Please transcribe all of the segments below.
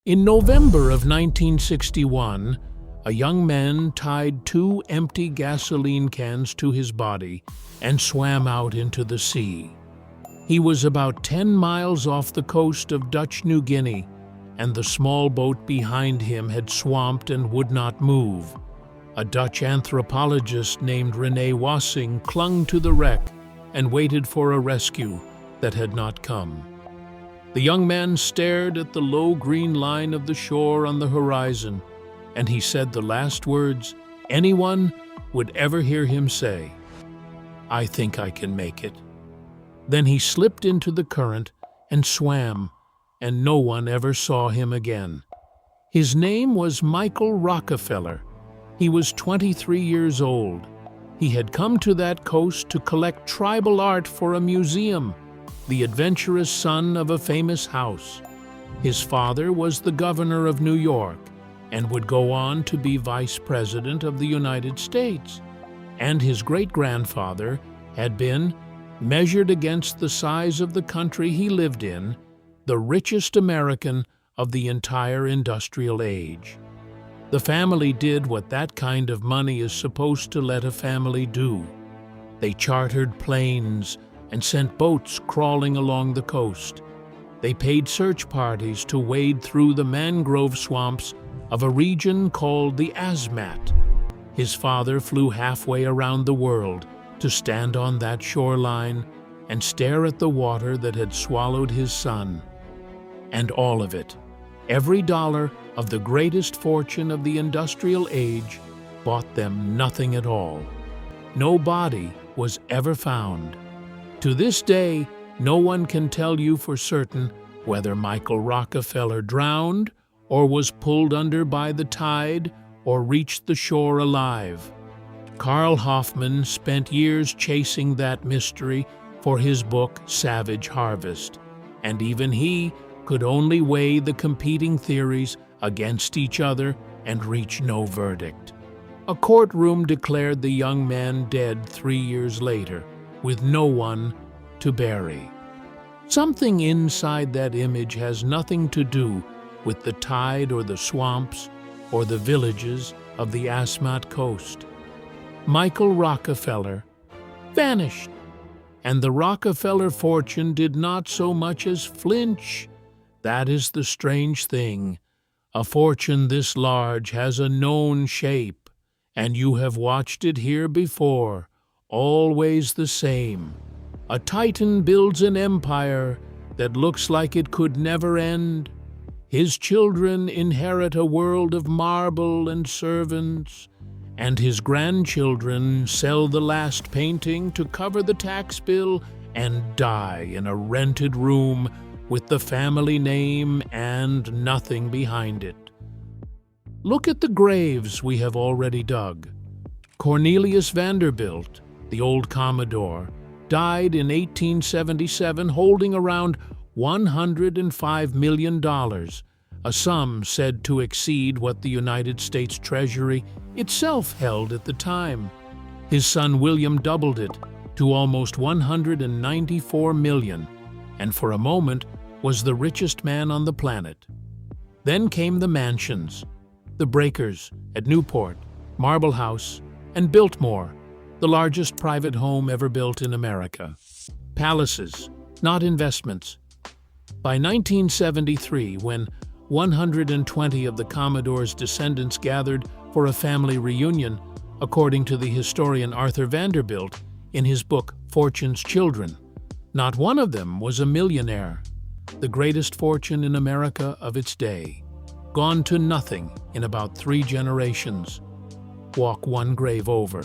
In November of 1961, a young man tied 2 empty gasoline cans to his body and swam out into the sea. He was about 10 miles off the coast of Dutch New Guinea, and the small boat behind him had swamped and would not move. A Dutch anthropologist named René Wassing clung to the wreck and waited for a rescue that had not come. The young man stared at the low green line of the shore on the horizon, and he said the last words anyone would ever hear him say, "I think I can make it." Then he slipped into the current and swam, and no one ever saw him again. His name was Michael Rockefeller. He was 23 years old. He had come to that coast to collect tribal art for a museum, the adventurous son of a famous house. His father was the governor of New York and would go on to be vice president of the United States. And his great-grandfather had been, measured against the size of the country he lived in, the richest American of the entire industrial age. The family did what that kind of money is supposed to let a family do. They chartered planes and sent boats crawling along the coast. They paid search parties to wade through the mangrove swamps of a region called the Asmat. His father flew halfway around the world to stand on that shoreline and stare at the water that had swallowed his son. And all of it, every dollar of the greatest fortune of the industrial age, bought them nothing at all. No body was ever found. To this day, no one can tell you for certain whether Michael Rockefeller drowned or was pulled under by the tide or reached the shore alive. Carl Hoffman spent years chasing that mystery for his book Savage Harvest, and even he could only weigh the competing theories against each other and reach no verdict. A courtroom declared the young man dead 3 years later, with no one to bury. Something inside that image has nothing to do with the tide or the swamps or the villages of the Asmat coast. Michael Rockefeller vanished, and the Rockefeller fortune did not so much as flinch. That is the strange thing. A fortune this large has a known shape, and you have watched it here before, always the same. A titan builds an empire that looks like it could never end. His children inherit a world of marble and servants, and his grandchildren sell the last painting to cover the tax bill and die in a rented room with the family name and nothing behind it. Look at the graves we have already dug. Cornelius Vanderbilt, the old Commodore, died in 1877 holding around $105 million, a sum said to exceed what the United States Treasury itself held at the time. His son William doubled it to almost $194 million, and for a moment was the richest man on the planet. Then came the mansions, the Breakers at Newport, Marble House, and Biltmore, the largest private home ever built in America. Palaces, not investments. By 1973, when 120 of the Commodore's descendants gathered for a family reunion, according to the historian Arthur Vanderbilt in his book Fortune's Children, not one of them was a millionaire, the greatest fortune in America of its day, gone to nothing in about 3 generations. Walk one grave over.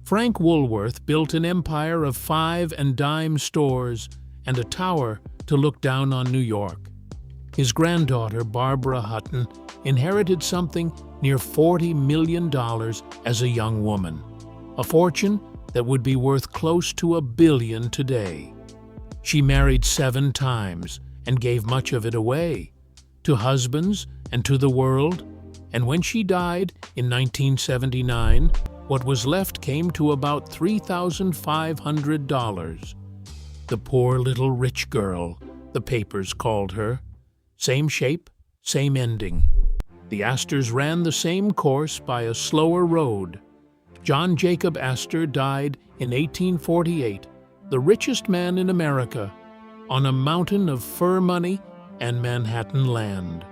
Frank Woolworth built an empire of 5 and dime stores and a tower to look down on New York. His granddaughter, Barbara Hutton, inherited something near $40 million as a young woman, a fortune that would be worth close to $1 billion today. She married 7 times and gave much of it away, to husbands and to the world, and when she died in 1979, what was left came to about $3,500. The poor little rich girl, the papers called her. Same shape, same ending. The Astors ran the same course by a slower road. John Jacob Astor died in 1848, the richest man in America, on a mountain of fur money and Manhattan land.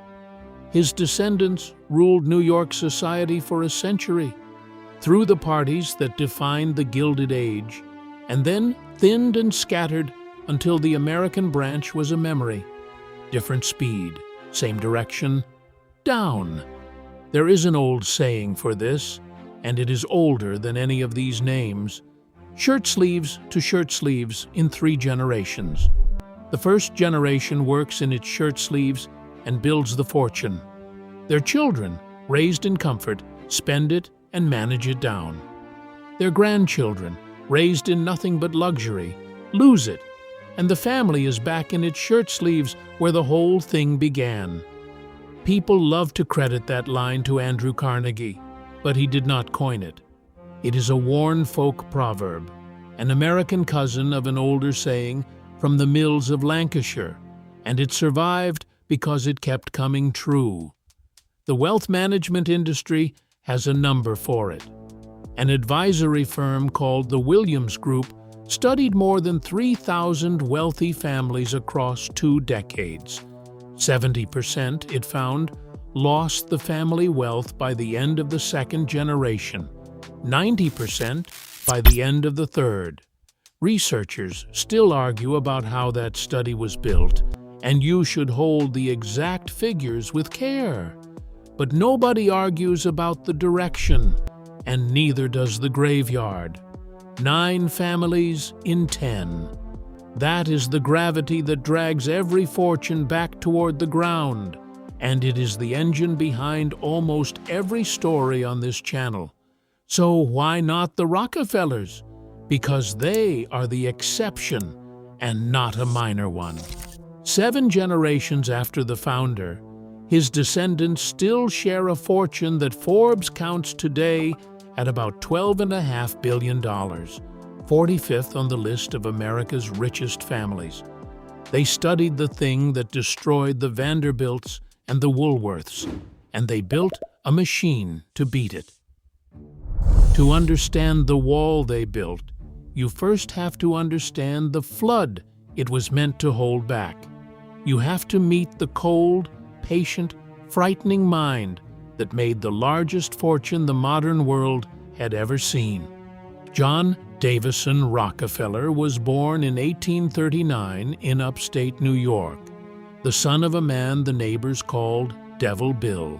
His descendants ruled New York society for a century, through the parties that defined the Gilded Age, and then thinned and scattered until the American branch was a memory. Different speed, same direction, down. There is an old saying for this, and it is older than any of these names. Shirtsleeves to shirtsleeves in 3 generations. The first generation works in its shirt sleeves and builds the fortune. Their children, raised in comfort, spend it and manage it down. Their grandchildren, raised in nothing but luxury, lose it, and the family is back in its shirt sleeves where the whole thing began. People love to credit that line to Andrew Carnegie, but he did not coin it. It is a worn folk proverb, an American cousin of an older saying from the mills of Lancashire, and it survived because it kept coming true. The wealth management industry has a number for it. An advisory firm called the Williams Group studied more than 3,000 wealthy families across 2 decades. 70%, it found, lost the family wealth by the end of the 2nd generation, 90% by the end of the 3rd. Researchers still argue about how that study was built, and you should hold the exact figures with care. But nobody argues about the direction, and neither does the graveyard. 9 families in 10. That is the gravity that drags every fortune back toward the ground, and it is the engine behind almost every story on this channel. So why not the Rockefellers? Because they are the exception and not a minor one. 7 generations after the founder, his descendants still share a fortune that Forbes counts today at about $12.5 billion, 45th on the list of America's richest families. They studied the thing that destroyed the Vanderbilts and the Woolworths, and they built a machine to beat it. To understand the wall they built, you first have to understand the flood it was meant to hold back. You have to meet the cold, patient, frightening mind that made the largest fortune the modern world had ever seen. John Davison Rockefeller was born in 1839 in upstate New York, the son of a man the neighbors called Devil Bill.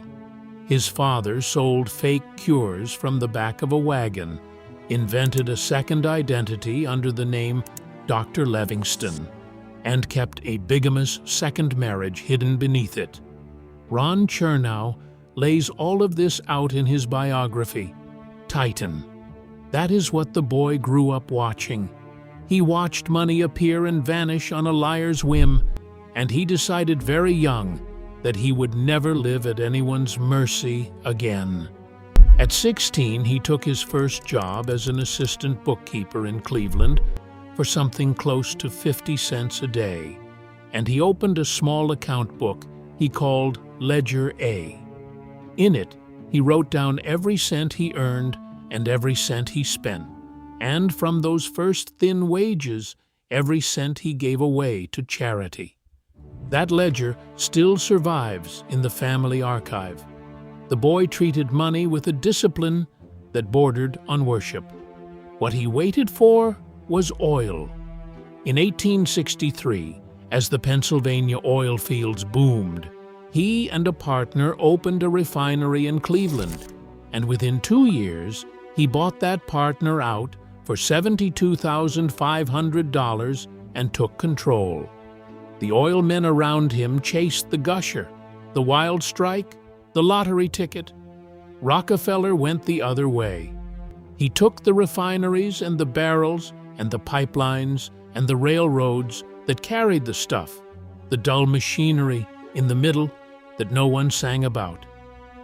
His father sold fake cures from the back of a wagon, invented a second identity under the name Dr. Livingston, and kept a bigamous second marriage hidden beneath it. Ron Chernow lays all of this out in his biography, Titan. That is what the boy grew up watching. He watched money appear and vanish on a liar's whim, and he decided very young that he would never live at anyone's mercy again. At 16, he took his first job as an assistant bookkeeper in Cleveland for something close to 50 cents a day, and he opened a small account book he called Ledger A. In it, he wrote down every cent he earned and every cent he spent, and from those first thin wages, every cent he gave away to charity. That ledger still survives in the family archive. The boy treated money with a discipline that bordered on worship. What he waited for was oil. In 1863, as the Pennsylvania oil fields boomed, he and a partner opened a refinery in Cleveland, and within 2 years, he bought that partner out for $72,500 and took control. The oil men around him chased the gusher, the wild strike, the lottery ticket. Rockefeller went the other way. He took the refineries and the barrels and the pipelines and the railroads that carried the stuff, the dull machinery in the middle that no one sang about,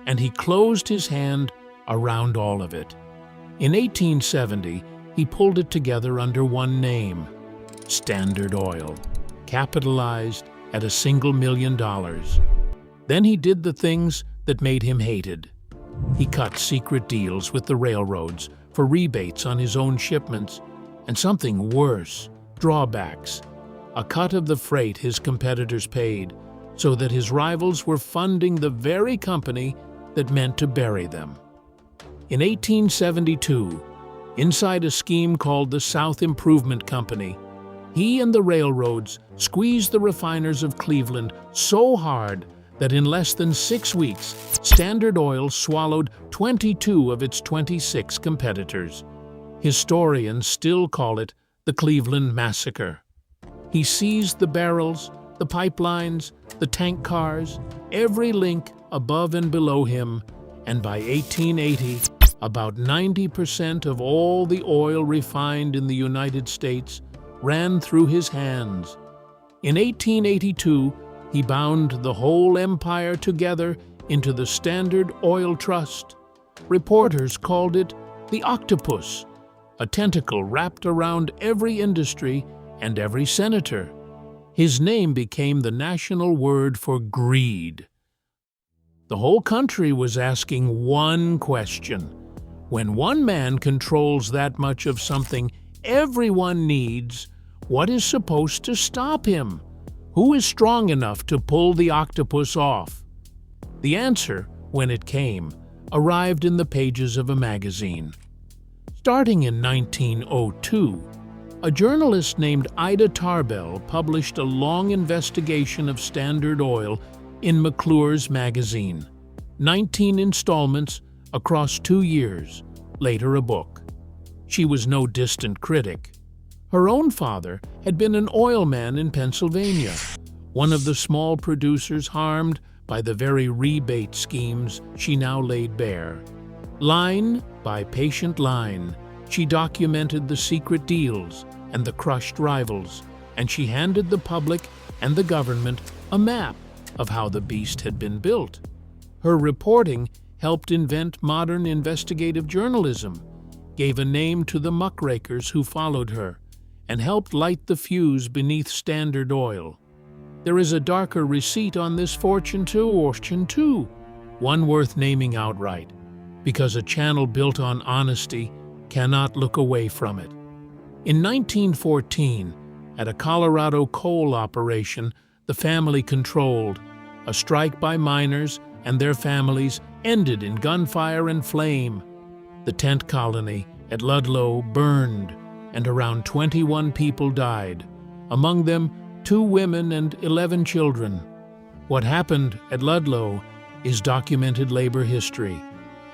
and he closed his hand around all of it. In 1870, he pulled it together under one name, Standard Oil, capitalized at $1 million. Then he did the things that made him hated. He cut secret deals with the railroads for rebates on his own shipments, and something worse, drawbacks, a cut of the freight his competitors paid, so that his rivals were funding the very company that meant to bury them. In 1872, inside a scheme called the South Improvement Company, he and the railroads squeezed the refiners of Cleveland so hard that in less than 6 weeks, Standard Oil swallowed 22 of its 26 competitors. Historians still call it the Cleveland Massacre. He seized the barrels, the pipelines, the tank cars, every link above and below him, and by 1880, about 90% of all the oil refined in the United States ran through his hands. In 1882, he bound the whole empire together into the Standard Oil Trust. Reporters called it the octopus, a tentacle wrapped around every industry and every senator. His name became the national word for greed. The whole country was asking one question. When one man controls that much of something everyone needs, what is supposed to stop him? Who is strong enough to pull the octopus off? The answer, when it came, arrived in the pages of a magazine. Starting in 1902, a journalist named Ida Tarbell published a long investigation of Standard Oil in McClure's magazine. 19 installments across 2 years, later a book. She was no distant critic. Her own father had been an oilman in Pennsylvania, one of the small producers harmed by the very rebate schemes she now laid bare. Line by patient line, she documented the secret deals and the crushed rivals, and she handed the public and the government a map of how the beast had been built. Her reporting helped invent modern investigative journalism, gave a name to the muckrakers who followed her, and helped light the fuse beneath Standard Oil. There is a darker receipt on this fortune too, one worth naming outright, because a channel built on honesty cannot look away from it. In 1914, at a Colorado coal operation the family controlled, a strike by miners and their families ended in gunfire and flame. The tent colony at Ludlow burned, and around 21 people died, among them 2 women and 11 children. What happened at Ludlow is documented labor history,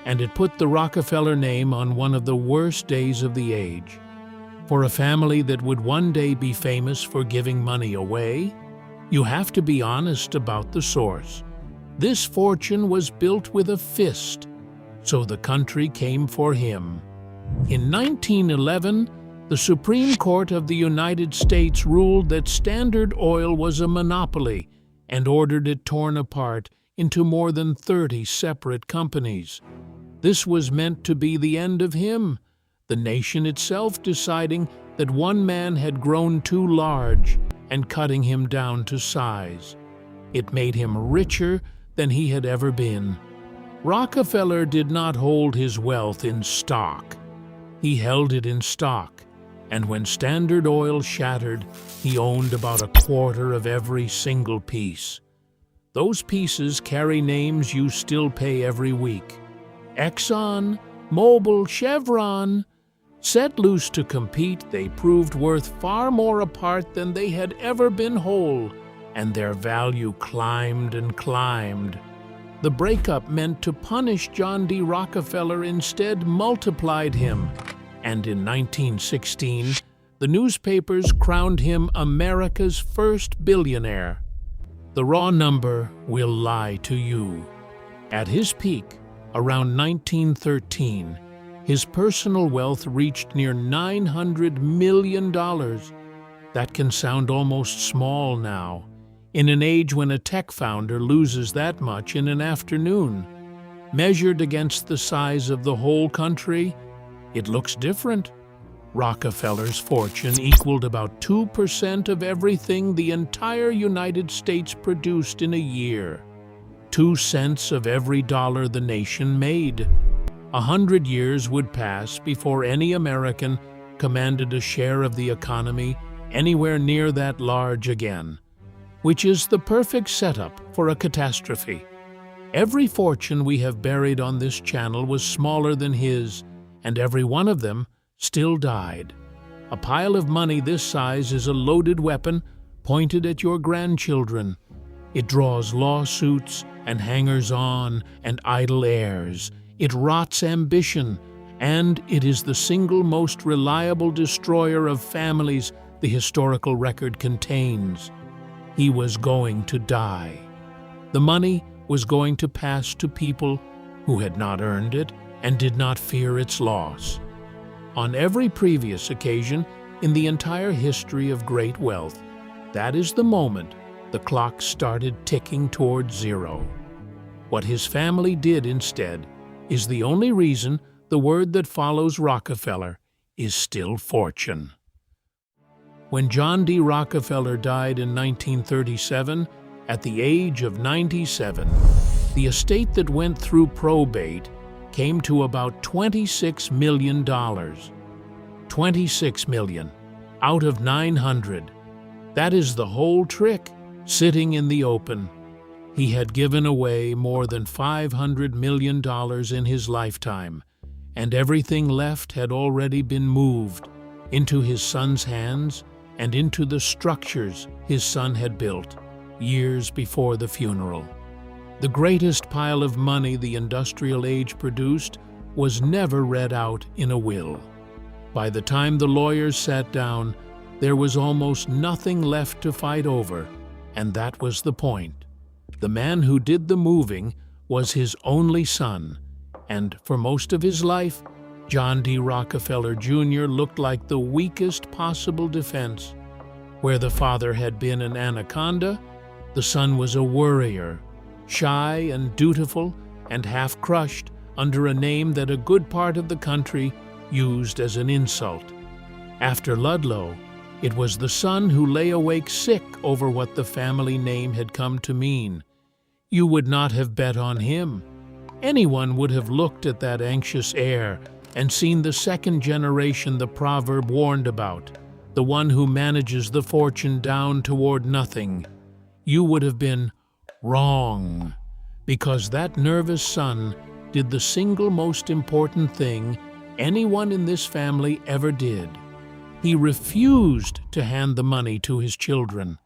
and it put the Rockefeller name on one of the worst days of the age. For a family that would one day be famous for giving money away, you have to be honest about the source. This fortune was built with a fist, so the country came for him. In 1911, the Supreme Court of the United States ruled that Standard Oil was a monopoly and ordered it torn apart into more than 30 separate companies. This was meant to be the end of him, the nation itself deciding that one man had grown too large and cutting him down to size. It made him richer than he had ever been. Rockefeller did not hold his wealth in stock. He held it in stock. And when Standard Oil shattered, he owned about a quarter of every single piece. Those pieces carry names you still pay every week. Exxon, Mobil, Chevron. Set loose to compete, they proved worth far more apart than they had ever been whole, and their value climbed and climbed. The breakup meant to punish John D. Rockefeller instead multiplied him. And in 1916, the newspapers crowned him America's first billionaire. The raw number will lie to you. At his peak, around 1913, his personal wealth reached near $900 million. That can sound almost small now, in an age when a tech founder loses that much in an afternoon. Measured against the size of the whole country, it looks different. Rockefeller's fortune equaled about 2% of everything the entire United States produced in a year. 2 cents of every dollar the nation made. 100 years would pass before any American commanded a share of the economy anywhere near that large again, which is the perfect setup for a catastrophe. Every fortune we have buried on this channel was smaller than his, and every one of them still died. A pile of money this size is a loaded weapon pointed at your grandchildren. It draws lawsuits and hangers-on and idle heirs. It rots ambition, and it is the single most reliable destroyer of families the historical record contains. He was going to die. The money was going to pass to people who had not earned it and did not fear its loss. On every previous occasion in the entire history of great wealth, that is the moment the clock started ticking toward zero. What his family did instead is the only reason the word that follows Rockefeller is still fortune. When John D. Rockefeller died in 1937, at the age of 97, the estate that went through probate came to about $26 million. $26 million out of 900. That is the whole trick, sitting in the open. He had given away more than $500 million in his lifetime, and everything left had already been moved into his son's hands and into the structures his son had built years before the funeral. The greatest pile of money the industrial age produced was never read out in a will. By the time the lawyers sat down, there was almost nothing left to fight over, and that was the point. The man who did the moving was his only son, and for most of his life, John D. Rockefeller Jr. looked like the weakest possible defense. Where the father had been an anaconda, the son was a worrier, shy and dutiful and half-crushed under a name that a good part of the country used as an insult. After Ludlow, it was the son who lay awake sick over what the family name had come to mean. You would not have bet on him. Anyone would have looked at that anxious heir and seen the second generation the proverb warned about, the one who manages the fortune down toward nothing. You would have been wrong, because that nervous son did the single most important thing anyone in this family ever did. He refused to hand the money to his children.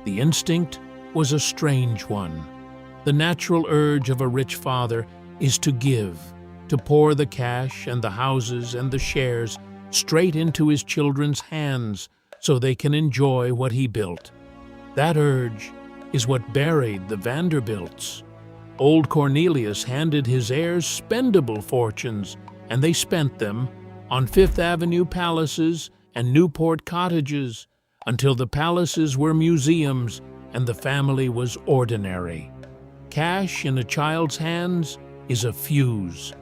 The instinct was a strange one. The natural urge of a rich father is to give, to pour the cash and the houses and the shares straight into his children's hands so they can enjoy what he built. That urge is what buried the Vanderbilts. Old Cornelius handed his heirs spendable fortunes, and they spent them on Fifth Avenue palaces and Newport cottages until the palaces were museums and the family was ordinary. Cash in a child's hands is a fuse.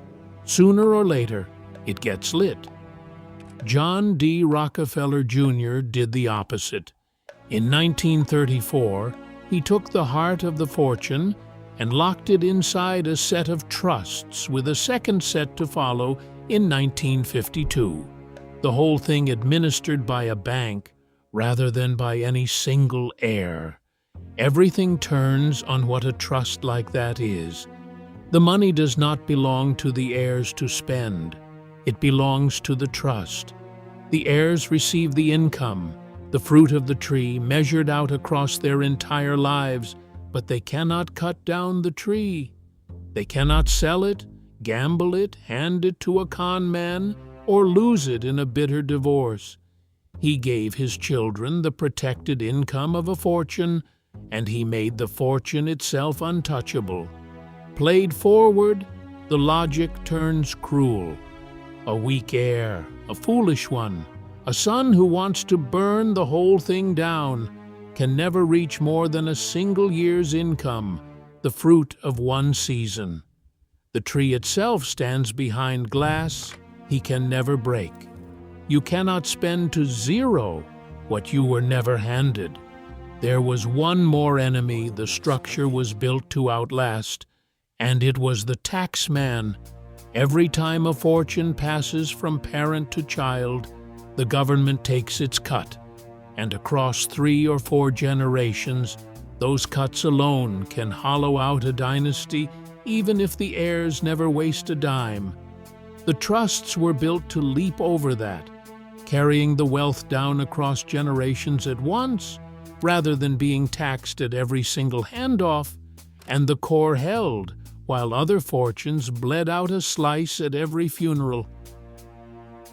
Sooner or later, it gets lit. John D. Rockefeller Jr. did the opposite. In 1934, he took the heart of the fortune and locked it inside a set of trusts with a second set to follow in 1952, the whole thing administered by a bank rather than by any single heir. Everything turns on what a trust like that is. The money does not belong to the heirs to spend. It belongs to the trust. The heirs receive the income, the fruit of the tree measured out across their entire lives, but they cannot cut down the tree. They cannot sell it, gamble it, hand it to a con man, or lose it in a bitter divorce. He gave his children the protected income of a fortune, and he made the fortune itself untouchable. Played forward, the logic turns cruel. A weak heir, a foolish one, a son who wants to burn the whole thing down, can never reach more than a single year's income, the fruit of one season. The tree itself stands behind glass he can never break. You cannot spend to zero what you were never handed. There was one more enemy the structure was built to outlast, and it was the tax man. Every time a fortune passes from parent to child, the government takes its cut, and across 3 or 4 generations, those cuts alone can hollow out a dynasty even if the heirs never waste a dime. The trusts were built to leap over that, carrying the wealth down across generations at once, rather than being taxed at every single handoff, and the core held, while other fortunes bled out a slice at every funeral.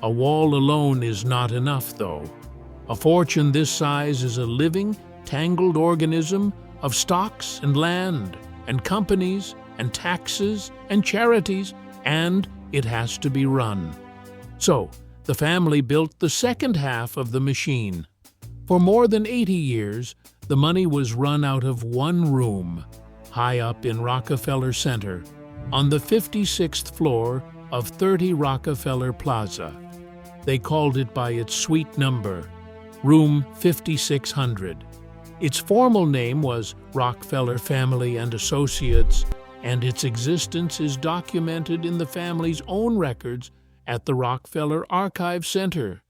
A wall alone is not enough, though. A fortune this size is a living, tangled organism of stocks and land and companies and taxes and charities, and it has to be run. So, the family built the second half of the machine. For more than 80 years, the money was run out of one room, high up in Rockefeller Center, on the 56th floor of 30 Rockefeller Plaza. They called it by its suite number, Room 5600. Its formal name was Rockefeller Family and Associates, and its existence is documented in the family's own records at the Rockefeller Archive Center.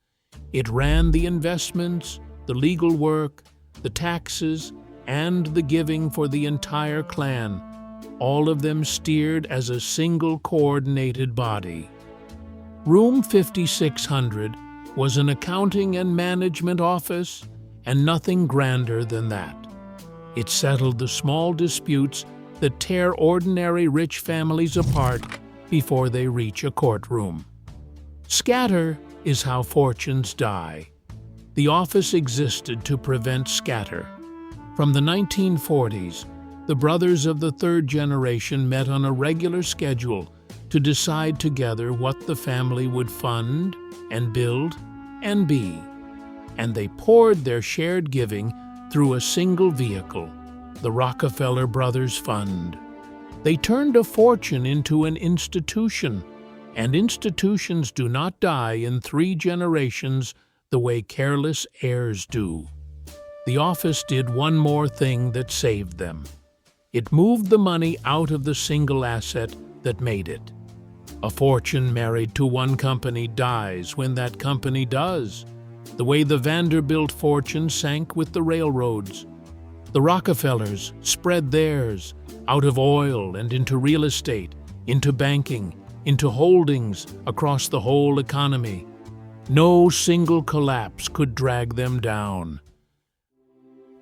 It ran the investments, the legal work, the taxes, and the giving for the entire clan, all of them steered as a single coordinated body. Room 5600 was an accounting and management office, and nothing grander than that. It settled the small disputes that tear ordinary rich families apart before they reach a courtroom. Scatter is how fortunes die. The office existed to prevent scatter. From the 1940s, the brothers of the third generation met on a regular schedule to decide together what the family would fund and build and be. And they poured their shared giving through a single vehicle, the Rockefeller Brothers Fund. They turned a fortune into an institution, and institutions do not die in 3 generations the way careless heirs do. The office did one more thing that saved them. It moved the money out of the single asset that made it. A fortune married to one company dies when that company does, the way the Vanderbilt fortune sank with the railroads. The Rockefellers spread theirs out of oil and into real estate, into banking, into holdings across the whole economy. No single collapse could drag them down.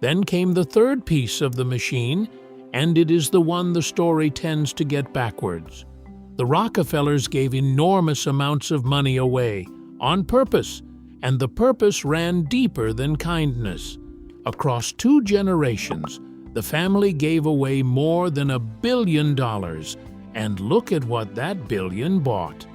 Then came the third piece of the machine, and it is the one the story tends to get backwards. The Rockefellers gave enormous amounts of money away, on purpose, and the purpose ran deeper than kindness. Across 2 generations, the family gave away more than $1 billion, and look at what that billion bought.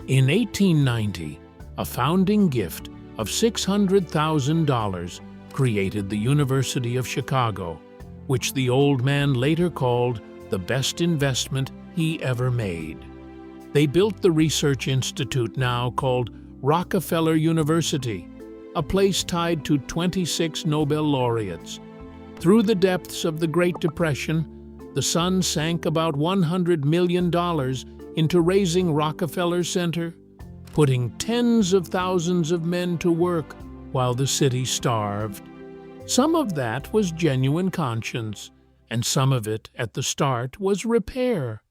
In 1890, a founding gift of $600,000 created the University of Chicago, which the old man later called the best investment he ever made. They built the research institute now called Rockefeller University, a place tied to 26 Nobel laureates. Through the depths of the Great Depression, the sun sank about $100 million into raising Rockefeller Center, putting tens of thousands of men to work while the city starved. Some of that was genuine conscience, and some of it, at the start, was repair.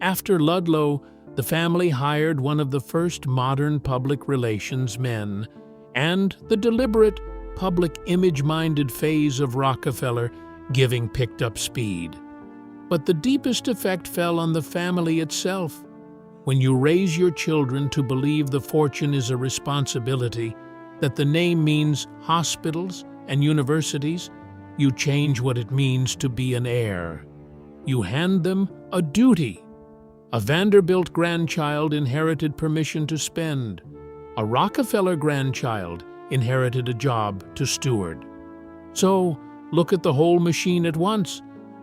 After Ludlow, the family hired one of the first modern public relations men, and the deliberate, public image-minded phase of Rockefeller giving picked up speed. But the deepest effect fell on the family itself. When you raise your children to believe the fortune is a responsibility, that the name means hospitals and universities, you change what it means to be an heir. You hand them a duty. A Vanderbilt grandchild inherited permission to spend. A Rockefeller grandchild inherited a job to steward. So, look at the whole machine at once.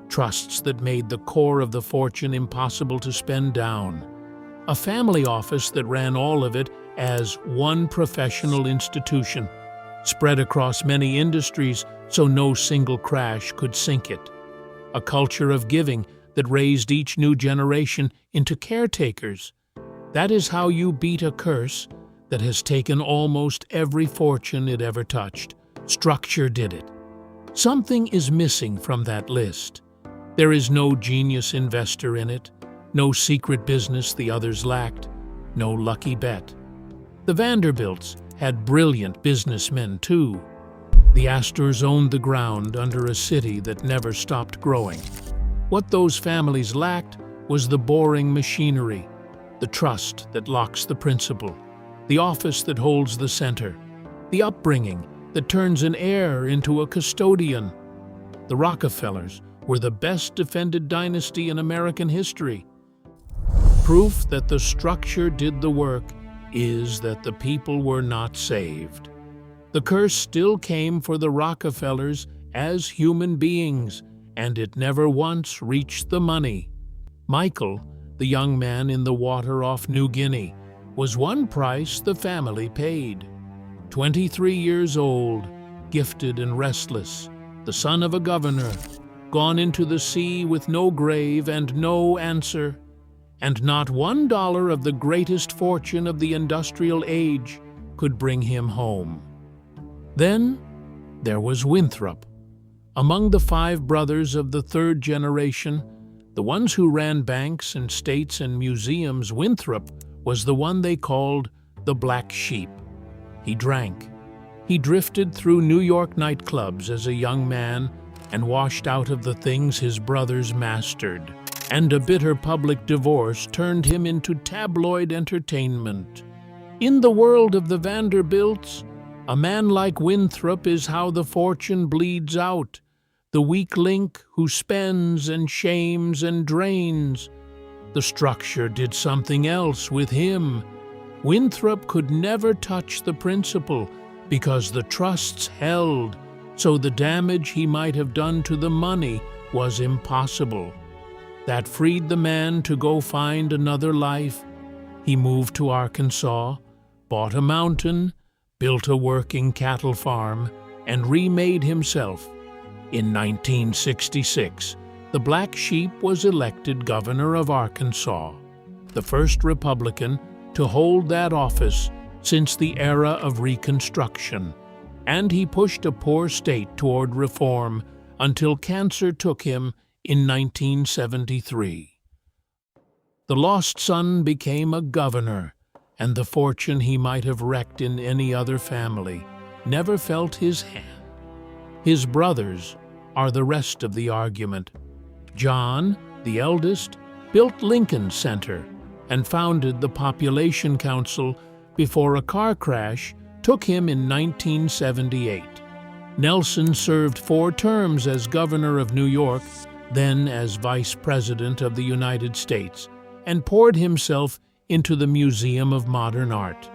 Trusts that made the core of the fortune impossible to spend down. A family office that ran all of it as one professional institution, spread across many industries so no single crash could sink it. A culture of giving that raised each new generation into caretakers. That is how you beat a curse that has taken almost every fortune it ever touched. Structure did it. Something is missing from that list. There is no genius investor in it, no secret business the others lacked, no lucky bet. The Vanderbilts had brilliant businessmen too. The Astors owned the ground under a city that never stopped growing. What those families lacked was the boring machinery, the trust that locks the principal, the office that holds the center, the upbringing that turns an heir into a custodian. The Rockefellers were the best defended dynasty in American history. Proof that the structure did the work is that the people were not saved. The curse still came for the Rockefellers as human beings, and it never once reached the money. Michael, the young man in the water off New Guinea, was one price the family paid. 23 years old, gifted and restless, the son of a governor, gone into the sea with no grave and no answer, and not $1 of the greatest fortune of the industrial age could bring him home. Then there was Winthrop. Among the 5 brothers of the 3rd generation, the ones who ran banks and states and museums, Winthrop was the one they called the Black Sheep. He drank. He drifted through New York nightclubs as a young man and washed out of the things his brothers mastered. And a bitter public divorce turned him into tabloid entertainment. In the world of the Vanderbilts, a man like Winthrop is how the fortune bleeds out, the weak link who spends and shames and drains. The structure did something else with him. Winthrop could never touch the principal because the trusts held, so the damage he might have done to the money was impossible. That freed the man to go find another life. He moved to Arkansas, bought a mountain, built a working cattle farm, and remade himself. In 1966, the Black Sheep was elected governor of Arkansas, the first Republican to hold that office since the era of Reconstruction, and he pushed a poor state toward reform until cancer took him in 1973. The lost son became a governor, and the fortune he might have wrecked in any other family never felt his hand. His brothers are the rest of the argument. John, the eldest, built Lincoln Center and founded the Population Council before a car crash took him in 1978. Nelson served 4 terms as governor of New York, then as Vice President of the United States, and poured himself into the Museum of Modern Art.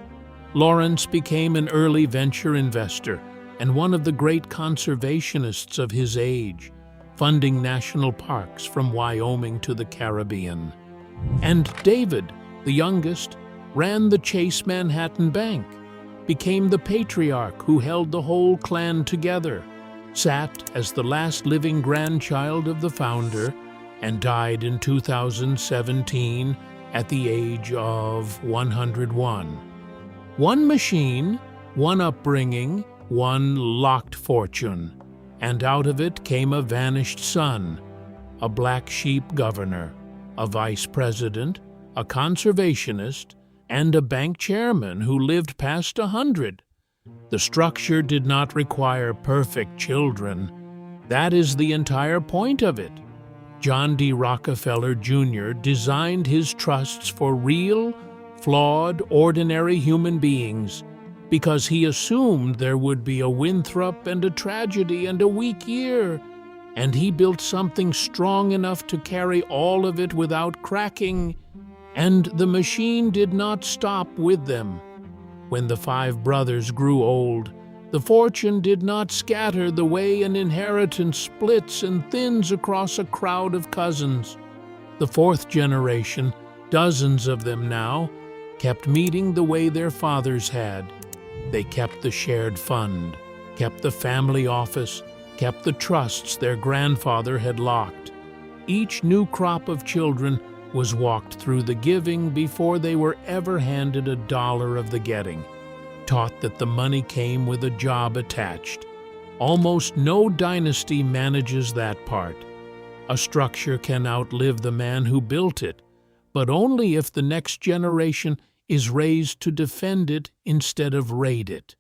Lawrence became an early venture investor and one of the great conservationists of his age, funding national parks from Wyoming to the Caribbean. And David, the youngest, ran the Chase Manhattan Bank, became the patriarch who held the whole clan together, sat as the last living grandchild of the founder, and died in 2017 at the age of 101. One machine, one upbringing, one locked fortune, and out of it came a vanished son, a Black Sheep governor, a vice president, a conservationist, and a bank chairman who lived past 100. The structure did not require perfect children. That is the entire point of it. John D. Rockefeller Jr. designed his trusts for real, flawed, ordinary human beings because he assumed there would be a Winthrop and a tragedy and a weak year, and he built something strong enough to carry all of it without cracking, and the machine did not stop with them. When the 5 brothers grew old, the fortune did not scatter the way an inheritance splits and thins across a crowd of cousins. The 4th generation, dozens of them now, kept meeting the way their fathers had. They kept the shared fund, kept the family office, kept the trusts their grandfather had locked. Each new crop of children was walked through the giving before they were ever handed a dollar of the getting, taught that the money came with a job attached. Almost no dynasty manages that part. A structure can outlive the man who built it, but only if the next generation is raised to defend it instead of raid it.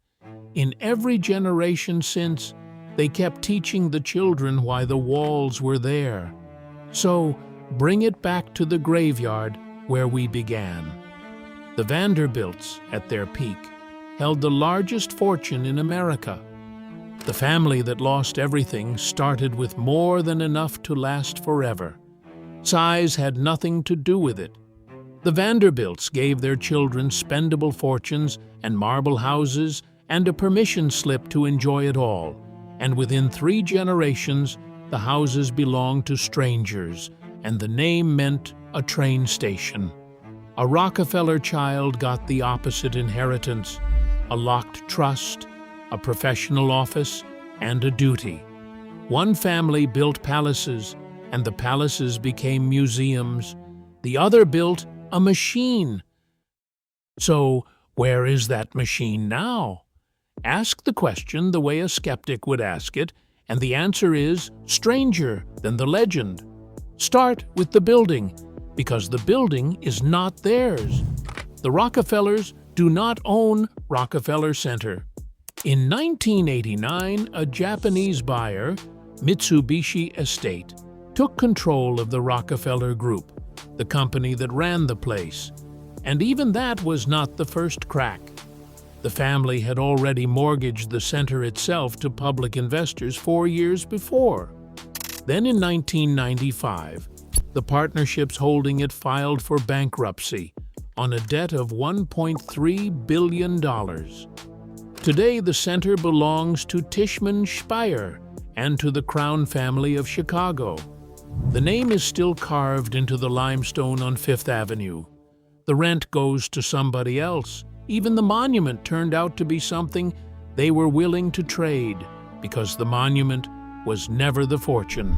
In every generation since, they kept teaching the children why the walls were there. So, bring it back to the graveyard where we began. The Vanderbilts, at their peak, held the largest fortune in America. The family that lost everything started with more than enough to last forever. Size had nothing to do with it. The Vanderbilts gave their children spendable fortunes and marble houses and a permission slip to enjoy it all, and within 3 generations, the houses belonged to strangers, and the name meant a train station. A Rockefeller child got the opposite inheritance: a locked trust, a professional office, and a duty. One family built palaces, and the palaces became museums. The other built a machine. So, where is that machine now? Ask the question the way a skeptic would ask it, and the answer is stranger than the legend. Start with the building, because the building is not theirs. The Rockefellers do not own Rockefeller Center. In 1989, a Japanese buyer, Mitsubishi Estate, took control of the Rockefeller Group, the company that ran the place. And even that was not the first crack. The family had already mortgaged the center itself to public investors 4 years before. Then in 1995, the partnerships holding it filed for bankruptcy on a debt of $1.3 billion. Today, the center belongs to Tishman Speyer and to the Crown family of Chicago. The name is still carved into the limestone on Fifth Avenue. The rent goes to somebody else. Even the monument turned out to be something they were willing to trade, because the monument was never the fortune.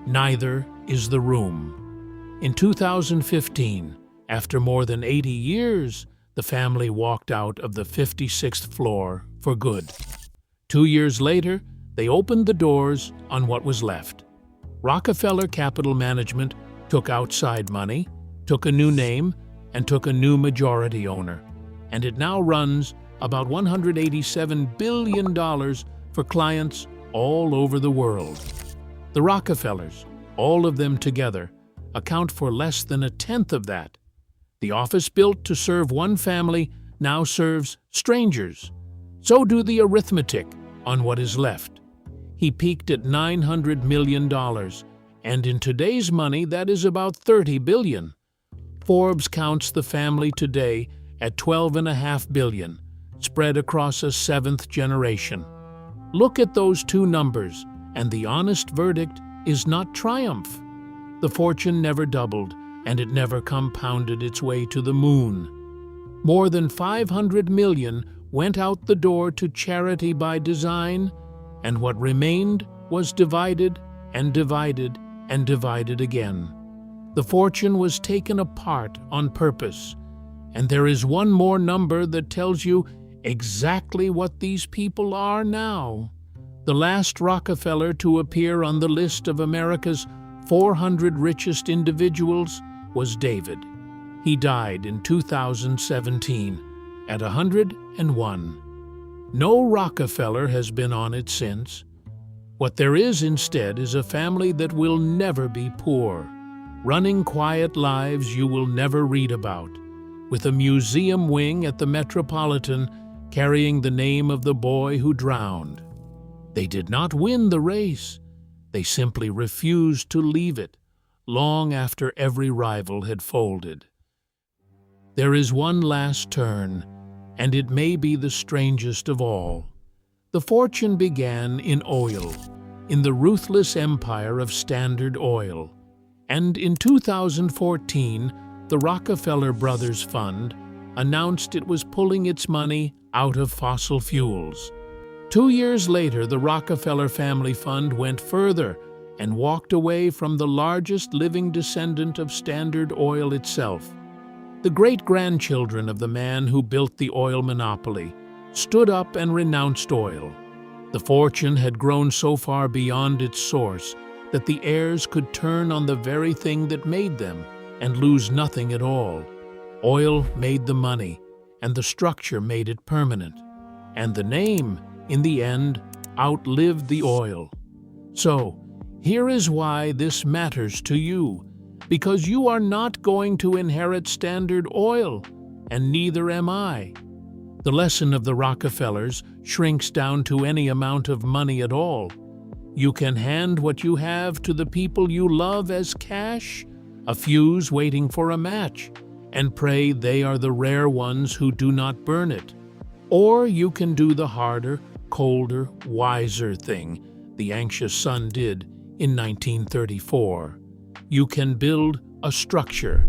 Neither is the room. In 2015, after more than 80 years, the family walked out of the 56th floor for good. 2 years later, they opened the doors on what was left. Rockefeller Capital Management took outside money, took a new name, and took a new majority owner. And it now runs about $187 billion for clients all over the world. The Rockefellers, all of them together, account for less than 1/10 of that. The office built to serve one family now serves strangers. So do the arithmetic on what is left. He peaked at $900 million, and in today's money that is about $30 billion. Forbes counts the family today at $12.5 billion, spread across a 7th generation. Look at those two numbers, and the honest verdict is not triumph. The fortune never doubled, and it never compounded its way to the moon. More than $500 million went out the door to charity by design, and what remained was divided and divided and divided again. The fortune was taken apart on purpose. And there is one more number that tells you exactly what these people are now. The last Rockefeller to appear on the list of America's 400 richest individuals was David. He died in 2017 at 101. No Rockefeller has been on it since. What there is instead is a family that will never be poor, running quiet lives you will never read about, with a museum wing at the Metropolitan carrying the name of the boy who drowned. They did not win the race. They simply refused to leave it, long after every rival had folded. There is one last turn, and it may be the strangest of all. The fortune began in oil, in the ruthless empire of Standard Oil. And in 2014, the Rockefeller Brothers Fund announced it was pulling its money out of fossil fuels. 2 years later, the Rockefeller family fund went further and walked away from the largest living descendant of Standard Oil itself. The great-grandchildren of the man who built the oil monopoly stood up and renounced oil. The fortune had grown so far beyond its source that the heirs could turn on the very thing that made them and lose nothing at all. Oil made the money, and the structure made it permanent. And the name, in the end, outlived the oil. So, here is why this matters to you. Because you are not going to inherit Standard Oil, and neither am I. The lesson of the Rockefellers shrinks down to any amount of money at all. You can hand what you have to the people you love as cash, a fuse waiting for a match, and pray they are the rare ones who do not burn it. Or you can do the harder, colder, wiser thing the anxious son did in 1934. You can build a structure.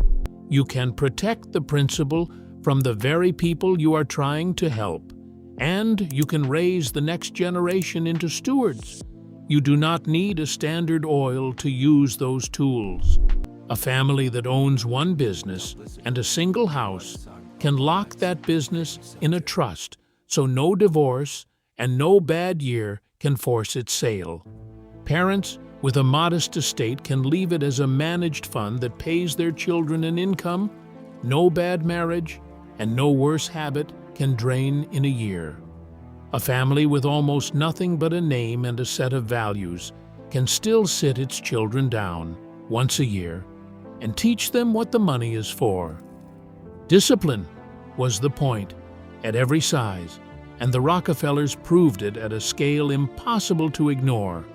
You can protect the principal from the very people you are trying to help. And you can raise the next generation into stewards. You do not need a Standard Oil to use those tools. A family that owns one business and a single house can lock that business in a trust so no divorce and no bad year can force its sale. Parents with a modest estate can leave it as a managed fund that pays their children an income. No bad marriage and no worse habit can drain in a year. A family with almost nothing but a name and a set of values can still sit its children down once a year and teach them what the money is for. Discipline was the point at every size, and the Rockefellers proved it at a scale impossible to ignore.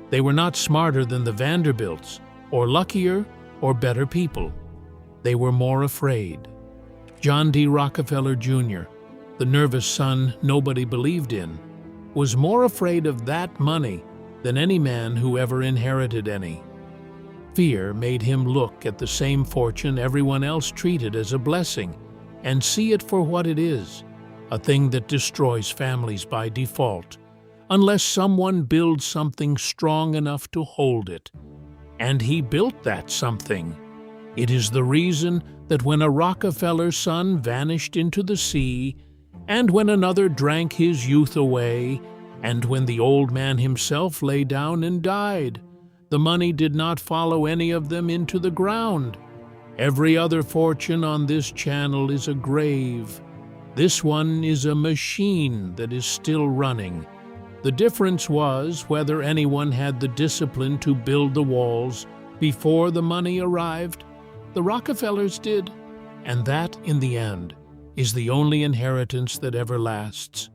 They were not smarter than the Vanderbilts, or luckier, or better people. They were more afraid. John D. Rockefeller Jr., the nervous son nobody believed in, was more afraid of that money than any man who ever inherited any. Fear made him look at the same fortune everyone else treated as a blessing and see it for what it is, a thing that destroys families by default, unless someone builds something strong enough to hold it. And he built that something. It is the reason that when a Rockefeller son vanished into the sea, and when another drank his youth away, and when the old man himself lay down and died, the money did not follow any of them into the ground. Every other fortune on this channel is a grave. This one is a machine that is still running. The difference was whether anyone had the discipline to build the walls before the money arrived. The Rockefellers did, and that, in the end, is the only inheritance that ever lasts.